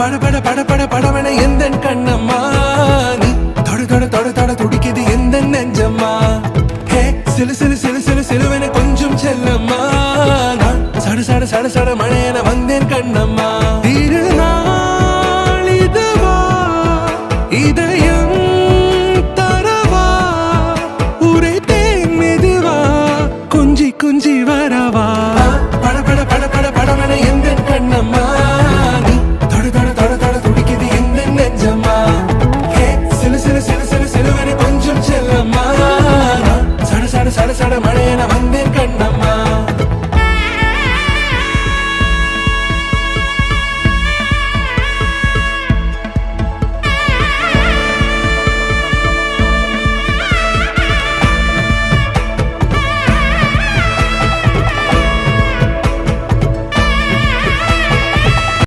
பட பட பட பட படவன எந்த கண்ணம்மா நீ தொட தொட தொட தொட துடிக்குது எந்த நெஞ்சம்மா ஹே சிலு சிலு சிலு சிலு சிலுவன கொஞ்சம் செல்லம்மா நான் சட சட சட சட மழையன வந்தேன் கண்ணம்மா